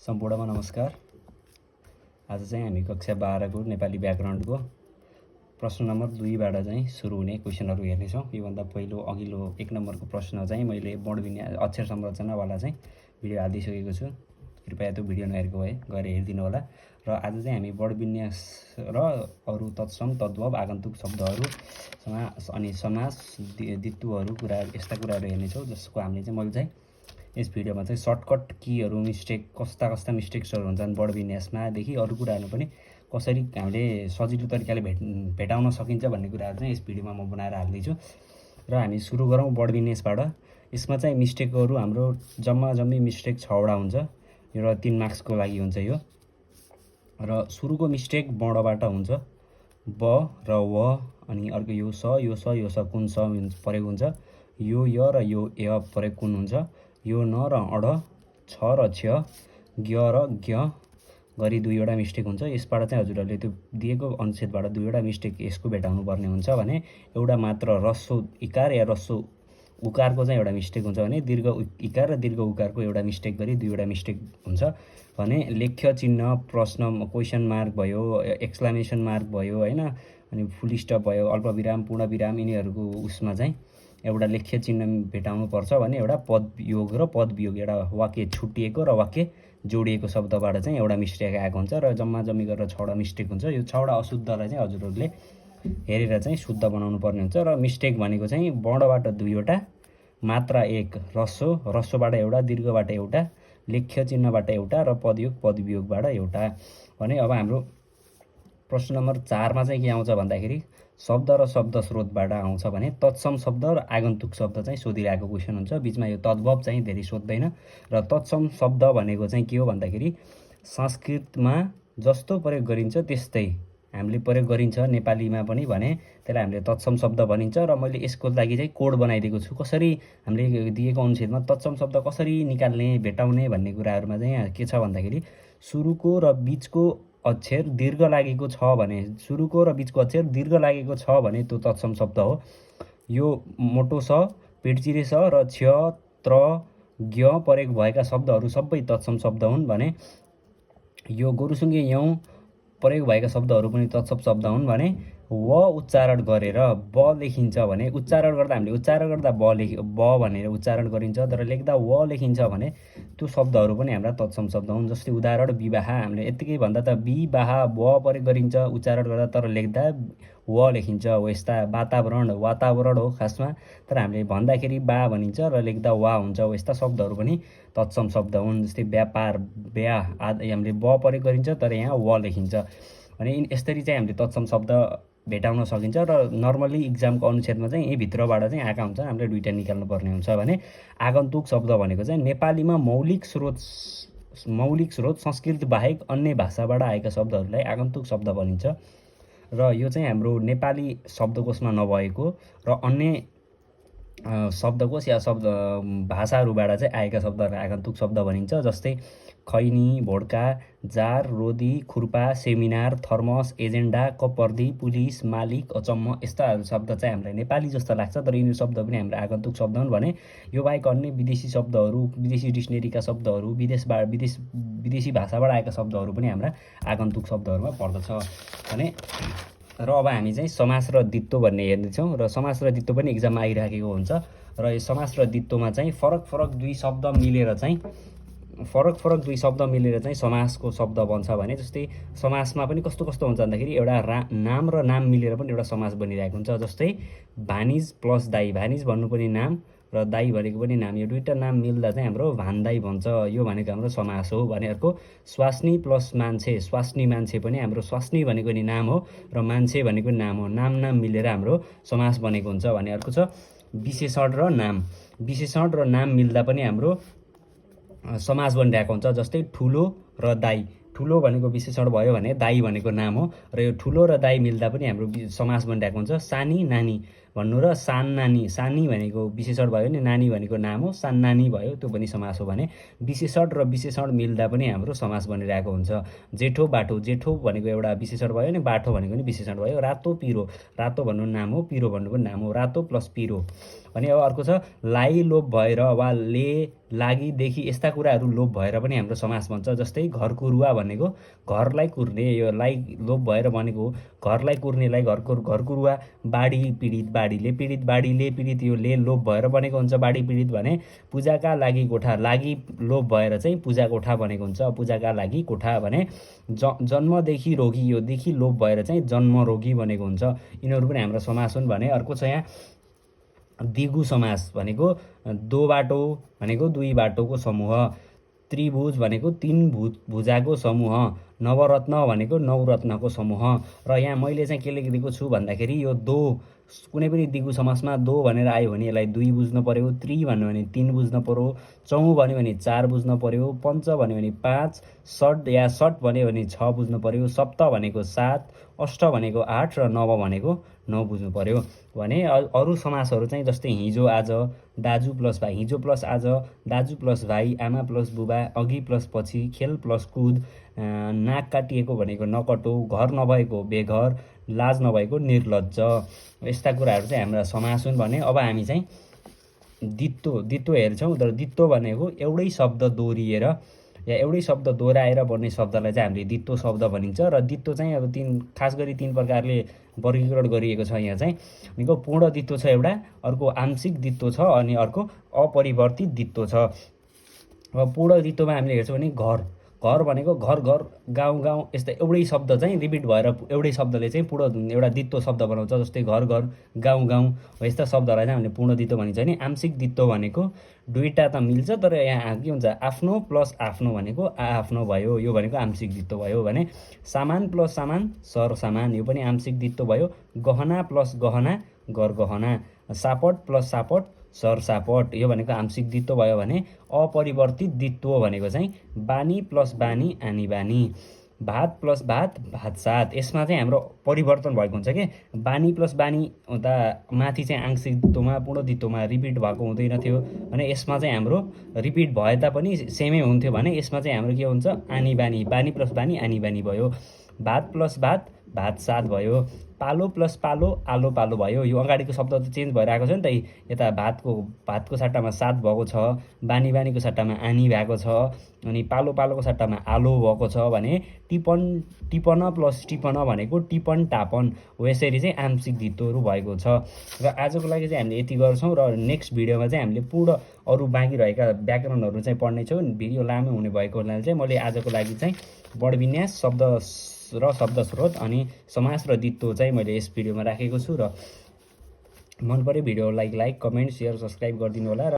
सम्पूर्णमा नमस्कार। आज चाहिँ हामी कक्षा 12 को नेपाली व्याकरणको प्रश्न नम्बर 2 बाट चाहिँ सुरु हुने क्वेशनहरु हेर्नेछौँ। योभन्दा पहिलो अघिल्लो 1 नम्बरको प्रश्न चाहिँ मैले वर्णविन्यास अक्षर संरचनावाला चाहिँ भिडियो हालिसकेको छु। कृपया त्यो भिडियो नहेरेको भए गएर हेरिदिनु होला। र आज चाहिँ हामी वर्णविन्यास र अरु तत्सम तद्भव आगन्तुक शब्दहरु अनि समास दित्वहरु कुरा यस्ता कुराहरु हेर्नेछौँ, जसको हामीले चाहिँ मैले चाहिँ यस भिडियोमा चाहिँ सर्टकट कीहरु मिस्टेक कस्ता मिस्टेक्सहरु हुन्छन् वर्णविन्यासमा देखि अरु कुराहरु पनि कसरी हामीले सजिलो तरिकाले भेटाउन सकिन्छ भन्ने कुराहरु चाहिँ यस भिडियोमा म बनाएर हाल्दै छु। र हामी सुरु गरौँ वर्णविन्यासबाट। यसमा चाहिँ मिस्टेकहरु हाम्रो जम्मी मिस्टेक 6 वटा हुन्छ। यो 3 मार्क्सको लागि हुन्छ यो। र सुरुको मिस्टेक बडबाट हुन्छ, ब र व, अनि अर्को यो स कुन स प्रयोग हुन्छ, यो य र यो य प्रयोग कुन हुन्छ, यो न र अड, छ र छ, ज्ञ र ज्ञ गरी 2 वटा मिस्टेक हुन्छ। यसबाट चाहिँ हजुरहरूले त्यो दिएको अनुच्छेदबाट 2 वटा मिस्टेक यसको भेटाउनु पर्ने हुन्छ भने एउटा मात्र ह्रस्व इकार या ह्रस्व उकारको चाहिँ एउटा मिस्टेक हुन्छ भने दीर्घ इकार र दीर्घ उकारको एउटा मिस्टेक गरी 2 वटा मिस्टेक हुन्छ भने लेख्य चिन्ह, प्रश्न क्वेशन मार्क भयो, एक्सक्लेमेसन मार्क भयो हैन, अनि फुल स्टप भयो, अल्पविराम, पूर्ण विराम यिनीहरुको उसमा चाहिँ एउटा लेख्य चिन्ह भेटाउनु पर्छ भने एउटा पदयोग र पदवियोग, एउटा वाक्य छुटिएको र वाक्य जोडिएको शब्दबाट चाहिँ एउटा मिस्टेक आएको हुन्छ। र जम्मी गरेर 6 वटा मिस्टेक हुन्छ। यो 6 वटा अशुद्धलाई चाहिँ हजुरहरूले हेरेर चाहिँ शुद्ध बनाउनु पर्ने हुन्छ। र मिस्टेक भनेको चाहिँ वर्णबाट 2 वटा, मात्रा 1, ह्रस्वबाट एउटा, दीर्घबाट एउटा, लेख्य चिन्हबाट एउटा र पदयोग पदवियोगबाट एउटा भने अब हाम्रो प्रश्न नम्बर 4 मा चाहिँ के आउँछ भन्दाखेरि शब्द र शब्द स्रोतबाट आउँछ भने तत्सम शब्द र आगन्तुक शब्द चाहिँ सोधिरहेको क्वेशन हुन्छ। बीचमा यो तद्भव चाहिँ धेरै सोध्दैन। र तत्सम शब्द भनेको चाहिँ के हो भन्दाखेरि संस्कृतमा जस्तो प्रयोग गरिन्छ त्यस्तै हामीले प्रयोग गरिन्छ नेपालीमा पनि भने त्यसलाई हामीले तत्सम शब्द भनिन्छ। र मैले यसको लागि चाहिँ कोड बनाइदिएको छु, कसरी हामीले दिएको अनुच्छेदमा तत्सम शब्द कसरी निकाल्ने भेटाउने भन्ने कुराहरुमा चाहिँ यहाँ के छ भन्दाखेरि सुरुको र बीचको अक्षर दीर्घ लागेको छ भने, सुरुको र बीचको अक्षर दीर्घ लागेको छ भने त्यो तत्सम शब्द हो। यो मोटो स, पिडचिरे स र क्ष, त्र, ज्ञ प्रयोग भएका शब्दहरु सबै तत्सम शब्द हुन् भने यो गोरुसुङ्गे यौं प्रयोग भएका शब्दहरु पनि तत्सम शब्द हुन् भने व उच्चारण गरेर ब लेखिन्छ भने उच्चारण गर्दा हामीले उच्चारण गर्दा ब भनेर उच्चारण गरिन्छ, तर लेख्दा व लेखिन्छ भने त्यो शब्दहरु पनि हाम्रा तत्सम शब्द हुन्। जस्तै उदाहरण विवाह, हामीले यतिकै भन्दा त विवाह ब प्रयोग गरिन्छ उच्चारण गर्दा, तर लेख्दा व लेखिन्छ। यस्ता वातावरण हो खासमा, तर हामीले भन्दाखेरि बा भनिन्छ र लेख्दा वा हुन्छ। यस्ता शब्दहरु पनि तत्सम शब्द हुन्। जस्तै व्यापार व्या हामीले ब प्रयोग गरिन्छ तर यहाँ व लेखिन्छ भने यसरी चाहिँ हामीले तत्सम शब्द भेटाउन सकिन्छ। र नर्मली एक्जामको अनुच्छेदमा चाहिँ यही भित्रबाट चाहिँ आएका हुन्छन्, हामीले दुईटा निकाल्नु पर्ने हुन्छ भने आगन्तुक शब्द भनेको चाहिँ नेपालीमा मौलिक स्रोत संस्कृत बाहेक अन्य भाषाबाट आएका शब्दहरूलाई आगन्तुक शब्द भनिन्छ। र यो चाहिँ हाम्रो नेपाली शब्दकोशमा नभएको र अन्य शब्दकोश या शब्द भाषाहरूबाट चाहिँ आएका शब्दहरूलाई आगन्तुक शब्द भनिन्छ। जस्तै खैनी, भोड्का, जार, रोदी, खुर्पा, सेमिनार, थर्मस, एजेन्डा, कपर्दी, पुलिस, मालिक, अचम्म यस्ता शब्द चाहिँ हामीलाई नेपाली जस्तो लाग्छ, तर यिनीहरू शब्द पनि हाम्रो आगन्तुक शब्द हुन् भने यो बाहेक अन्य विदेशी शब्दहरू, विदेशी डिक्सनेरीका शब्दहरू, विदेशी भाषाबाट आएका शब्दहरू पनि हाम्रा आगन्तुक शब्दहरूमा पर्दछ भने। र अब हामी चाहिँ समास र दित्व भन्ने हेर्नेछौँ। र समास र दित्व पनि एक्जाममा आइराखेको हुन्छ। र यो समास र दित्वमा चाहिँ फरक दुई शब्द मिलेर चाहिँ समासको शब्द बन्छ भने जस्तै समासमा पनि कस्तो हुन्छ भन्दाखेरि एउटा नाम र नाम मिलेर पनि एउटा समास बनिरहेको हुन्छ। जस्तै भानिज प्लस दाई, भानिज भन्नु पनि नाम र दाई भनेको पनि नाम, यो दुईटा नाम मिल्दा चाहिँ हाम्रो भान्दाई भन्छ। यो भनेको हाम्रो समास हो भने अर्को स्वास्नी प्लस मान्छे, स्वास्नी मान्छे पनि हाम्रो स्वास्नी भनेको नि नाम हो र मान्छे भनेको नाम हो, नाम मिलेर हाम्रो समास बनेको हुन्छ भने अर्को छ विशेषण र नाम, विशेषण र नाम मिल्दा पनि हाम्रो समास बनिरहेको हुन्छ। जस्तै ठुलो र दाई, ठुलो भनेको विशेषण भयो भने दाई भनेको नाम हो र यो ठुलो र दाई मिल्दा पनि हाम्रो समास बनिरहेको हुन्छ। सानी नानी भन्नु र सान्नानी, सानी भनेको विशेषण भयो नि, नानी भनेको नाम हो, सान्नानी भयो, त्यो पनि समास हो भने विशेषण र विशेषण मिल्दा पनि हाम्रो समास बनिरहेको हुन्छ। जेठो बाठो, जेठो भनेको एउटा विशेषण भयो नि, बाठो भनेको नि विशेषण भयो। रातो पिरो, रातो भन्नु नाम हो, पिरो भन्नु पनि नाम हो, रातो प्लस पिरो भने। अब अर्को छ लाई लोप भएर वा ले लागि देखि, यस्ता कुराहरू लोप भएर पनि हाम्रो समास बन्छ। जस्तै घर कुरुवा भनेको घरलाई कुर्ने, यो लाई लोप भएर भनेको घरलाई कुर्नेलाई घर कुरुवा। बाढी पीडित, बाढीले पीडित, बाढीले पीडित, यो ले लोप भएर बनेको हुन्छ बाढी पीडित भने। पूजाका लागि कोठा, लागि लोप भएर चाहिँ पूजा कोठा बनेको हुन्छ, पूजाका लागि कोठा भने। जन्मदेखि रोगी, यो देखि लोप भएर चाहिँ जन्म रोगी बनेको हुन्छ। यिनीहरू पनि हाम्रो समास हुन् भने। अर्को छ यहाँ दिगु समास भनेको दो बाटो भनेको दुई बाटोको समूह, त्रिभुज भनेको तीन भुजाको समूह, नवरत्न भनेको नौ रत्नको समूह। र यहाँ मैले चाहिँ के लेखिदिएको छु भन्दाखेरि यो दो कुनै पनि दिगु समासमा दो भनेर आयो भने यसलाई दुई बुझ्नु पर्यो, त्रि भन्यो भने तीन बुझ्नु पर्यो, चौ भन्यो भने चार बुझ्नु पर्यो, पञ्च भन्यो भने पाँच, षड या षट भन्यो भने छ बुझ्नु पर्यो, सप्त भनेको सात, अष्ट भनेको आठ र नव भनेको नौ बुझ्नु पर्यो भने। अरू समासहरू चाहिँ जस्तै हिजो आज, दाजु प्लस भाइ, हिजो प्लस आज, दाजु प्लस भाइ, आमा प्लस बुबा, अघि प्लस पछि, खेल प्लस कुद, नाक काटिएको भनेको नकटो, घर नभएको बेघर, लाज नभएको निर्लज्ज, यस्ता कुराहरू चाहिँ हाम्रा समास हुन् भने। अब हामी चाहिँ दित्तो हेर्छौँ। तर दित्तो भनेको एउटै शब्द दोहोरिएर या एउटै शब्द दोहोऱ्याएर बन्ने शब्दलाई चाहिँ हामीले दित्तो शब्द भनिन्छ। र दित्तो चाहिँ अब खास गरी तीन प्रकारले वर्गीकरण गरिएको छ यहाँ चाहिँ। भनेको पूर्ण दित्तो छ एउटा, अर्को आंशिक दित्तो छ, अनि अर्को अपरिवर्तित दित्तो छ। अब पूर्ण दित्तोमा हामीले हेर्छौँ भने घर भनेको घर गाउँ यस्ता एउटै शब्द चाहिँ रिपिट भएर एउटै शब्दले चाहिँ पूर्ण एउटा दित्तो शब्द बनाउँछ। जस्तै घर गाउँ यस्ता शब्दहरूलाई चाहिँ हामीले पूर्ण दित्तो भनिन्छ नि। आंशिक दित्तो भनेको दुईवटा त मिल्छ, तर यहाँ के हुन्छ आफ्नो प्लस आफ्नो भनेको आफ्नो भयो, यो भनेको आंशिक दित्तो भयो भने। सामान प्लस सामान सर सामान, यो पनि आंशिक दित्तो भयो। गहना प्लस गहना गहना, सापट प्लस सापट सर सापट, यो भनेको आंशिक दित्तो भयो भने। अपरिवर्तित दित्तो भनेको चाहिँ बानी प्लस बानी आनी बानी, भात प्लस भात सात, यसमा चाहिँ हाम्रो परिवर्तन भएको हुन्छ कि बानी प्लस बानी हुँदा माथि चाहिँ आंशिक दित्तोमा पूर्ण दित्तोमा रिपिट भएको हुँदैन थियो भने यसमा चाहिँ हाम्रो रिपिट भए तापनि सेमै हुन्थ्यो भने यसमा चाहिँ हाम्रो के हुन्छ आनी बानी, बानी प्लस बानी आनी बानी भयो। भात प्लस भात सात भयो। पालो प्लस पालो आलो पालो भयो। यो अगाडिको शब्द त चेन्ज भइरहेको छ नि त, यता भातको सट्टामा सात भएको छ, बानीको सट्टामा आनी भएको छ, अनि पालोको सट्टामा आलो भएको छ भने। टिपन प्लस टिपन भनेको टिपन टापन हो। यसरी चाहिँ आंशिक दित्तोहरू भएको छ। र आजको लागि चाहिँ हामीले यति गर्छौँ र नेक्स्ट भिडियोमा चाहिँ हामीले पूर्ण अरू बाँकी रहेका व्याकरणहरू चाहिँ पढ्नेछौँ। भिडियो लामो हुने भएको हुनाले चाहिँ मैले आजको लागि चाहिँ वर्णविन्यास, शब्द र शब्द स्रोत अनि समास र दित्तो चाहिँ मैले यस भिडियोमा राखेको छु। र मन पऱ्यो भिडियोलाई लाइक कमेन्ट सेयर सब्सक्राइब गरिदिनु होला।